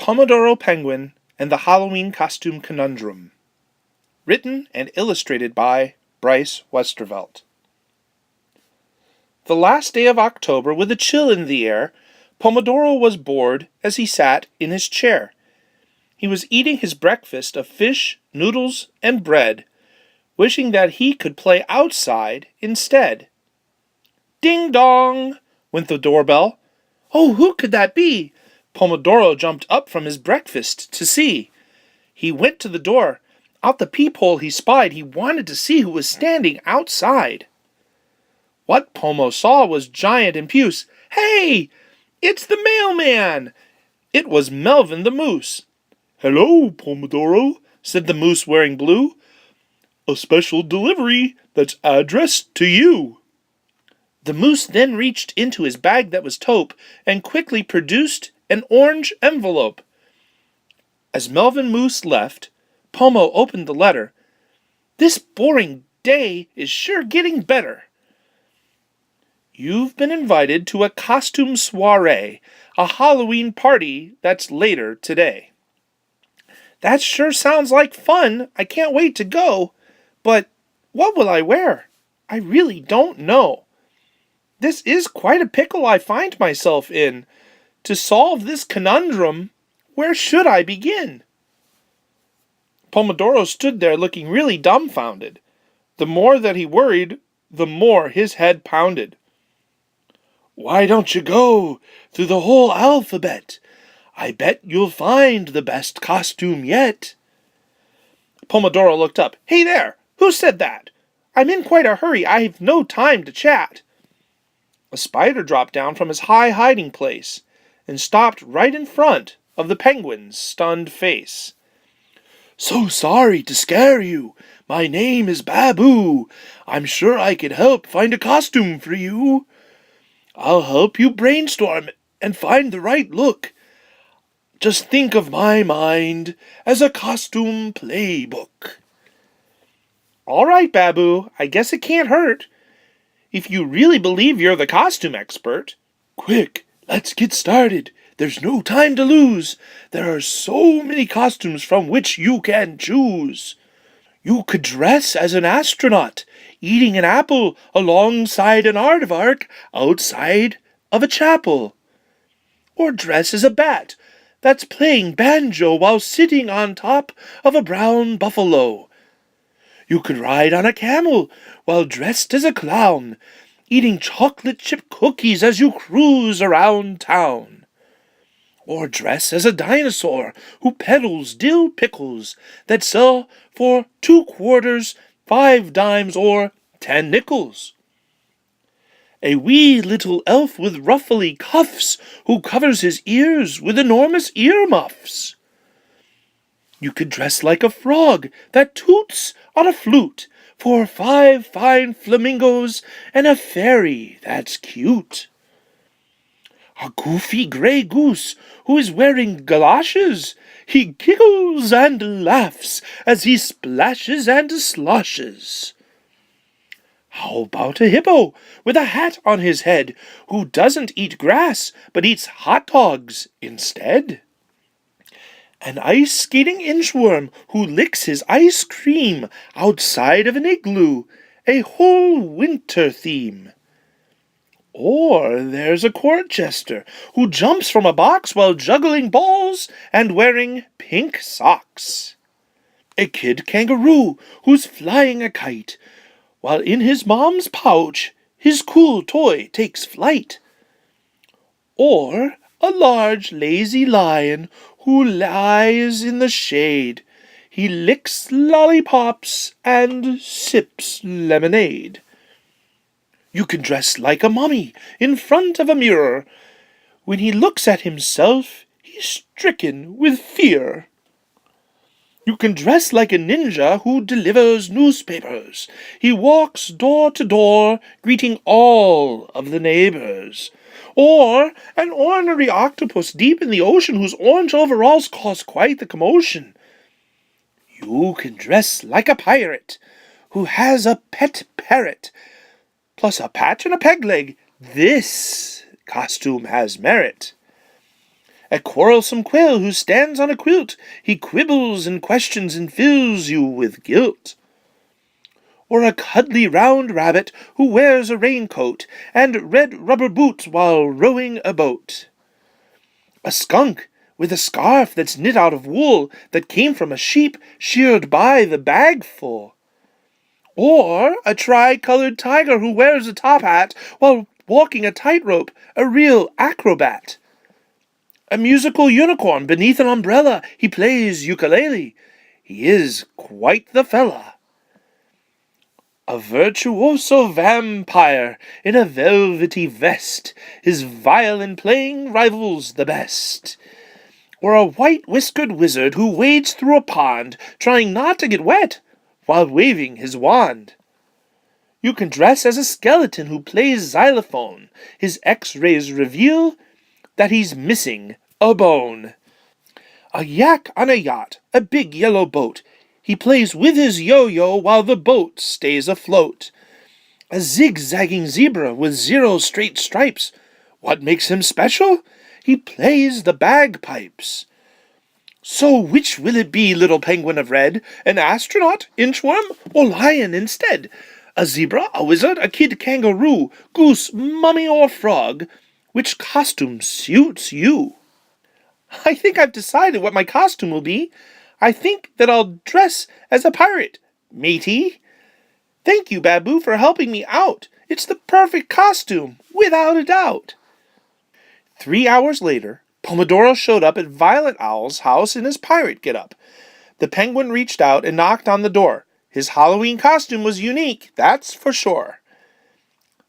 Pomodoro Penguin and the Halloween Costume Conundrum. Written and illustrated by Bryce Westervelt. The last day of October, with a chill in the air, Pomodoro was bored as he sat in his chair. He was eating his breakfast of fish, noodles, and bread, wishing that he could play outside instead. Ding dong! Went the doorbell. Oh, who could that be? Pomodoro jumped up from his breakfast to see. He went to the door. Out the peephole he spied. He wanted to see who was standing outside. What Pomo saw was giant and puce. Hey! It's the mailman! It was Melvin the Moose. Hello, Pomodoro, said the moose wearing blue. A special delivery that's addressed to you. The moose then reached into his bag that was taupe and quickly produced an orange envelope. As Melvin Moose left, Pomo opened the letter. This boring day is sure getting better. You've been invited to a costume soiree, a Halloween party that's later today. That sure sounds like fun. I can't wait to go. But what will I wear? I really don't know. This is quite a pickle I find myself in. To solve this conundrum, where should I begin? Pomodoro stood there looking really dumbfounded. The more that he worried, the more his head pounded. Why don't you go through the whole alphabet? I bet you'll find the best costume yet. Pomodoro looked up. Hey there! Who said that? I'm in quite a hurry. I've no time to chat. A spider dropped down from his high hiding place and stopped right in front of the penguin's stunned face. So sorry to scare you. My name is Baboo. I'm sure I could help find a costume for you. I'll help you brainstorm and find the right look. Just think of my mind as a costume playbook. All right, Baboo, I guess it can't hurt. If you really believe you're the costume expert. Quick, let's get started. There's no time to lose. There are so many costumes from which you can choose. You could dress as an astronaut, eating an apple alongside an aardvark outside of a chapel. Or dress as a bat that's playing banjo while sitting on top of a brown buffalo. You could ride on a camel while dressed as a clown, eating chocolate chip cookies as you cruise around town. Or dress as a dinosaur who peddles dill pickles that sell for 2 quarters, 5 dimes, or 10 nickels. A wee little elf with ruffly cuffs who covers his ears with enormous earmuffs. You could dress like a frog that toots on a flute for 5 fine flamingos and a fairy that's cute. A goofy gray goose who is wearing galoshes. He giggles and laughs as he splashes and sloshes. How about a hippo with a hat on his head who doesn't eat grass but eats hot dogs instead? An ice skating inchworm who licks his ice cream outside of an igloo, a whole winter theme. Or there's a court jester who jumps from a box while juggling balls and wearing pink socks. A kid kangaroo who's flying a kite, while in his mom's pouch his cool toy takes flight. Or a large lazy lion who lies in the shade. He licks lollipops and sips lemonade. You can dress like a mummy in front of a mirror. When he looks at himself, he's stricken with fear. You can dress like a ninja who delivers newspapers. He walks door to door, greeting all of the neighbors. Or an ornery octopus deep in the ocean whose orange overalls cause quite the commotion. You can dress like a pirate who has a pet parrot, plus a patch and a peg leg. This costume has merit. A quarrelsome quill who stands on a quilt, he quibbles and questions and fills you with guilt. Or a cuddly round rabbit who wears a raincoat and red rubber boots while rowing a boat. A skunk with a scarf that's knit out of wool that came from a sheep sheared by the bagful. Or a tri-colored tiger who wears a top hat while walking a tightrope, a real acrobat. A musical unicorn beneath an umbrella, he plays ukulele. He is quite the fella. A virtuoso vampire in a velvety vest, his violin playing rivals the best. Or a white-whiskered wizard who wades through a pond, trying not to get wet, while waving his wand. You can dress as a skeleton who plays xylophone. His x-rays reveal that he's missing a bone. A yak on a yacht, a big yellow boat. He plays with his yo-yo while the boat stays afloat. A zigzagging zebra with 0 straight stripes. What makes him special? He plays the bagpipes. So which will it be, little penguin of red? An astronaut, inchworm, or lion instead? A zebra, a wizard, a kid kangaroo, goose, mummy, or frog? Which costume suits you? I think I've decided what my costume will be. I think that I'll dress as a pirate, matey. Thank you, Baboo, for helping me out. It's the perfect costume, without a doubt. 3 hours later, Pomodoro showed up at Violet Owl's house in his pirate get-up. The penguin reached out and knocked on the door. His Halloween costume was unique, that's for sure.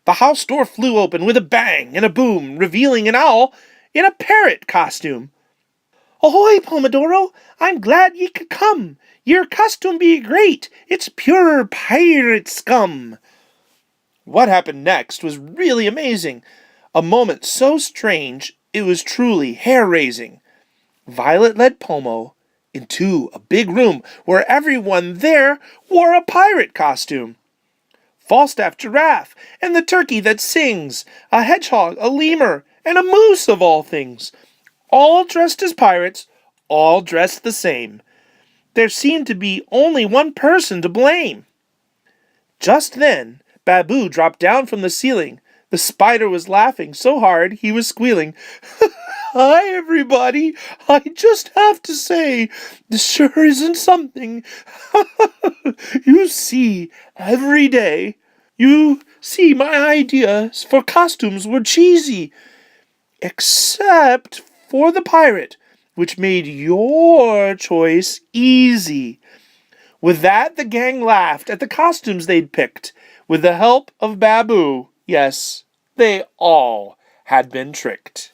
The house door flew open with a bang and a boom, revealing an owl in a parrot costume. "Ahoy, Pomodoro! I'm glad ye could come. Your costume be great. It's pure pirate scum." What happened next was really amazing. A moment so strange, it was truly hair-raising. Violet led Pomo into a big room where everyone there wore a pirate costume. Falstaff giraffe, and the turkey that sings, a hedgehog, a lemur, and a moose of all things. All dressed as pirates, all dressed the same. There seemed to be only one person to blame. Just then, Baboo dropped down from the ceiling. The spider was laughing so hard he was squealing. "Hi, everybody! I just have to say, this sure isn't something. You see, every day, you see my ideas for costumes were cheesy, except for the pirate, which made your choice easy." With that, the gang laughed at the costumes they'd picked. With the help of Baboo, yes, they all had been tricked.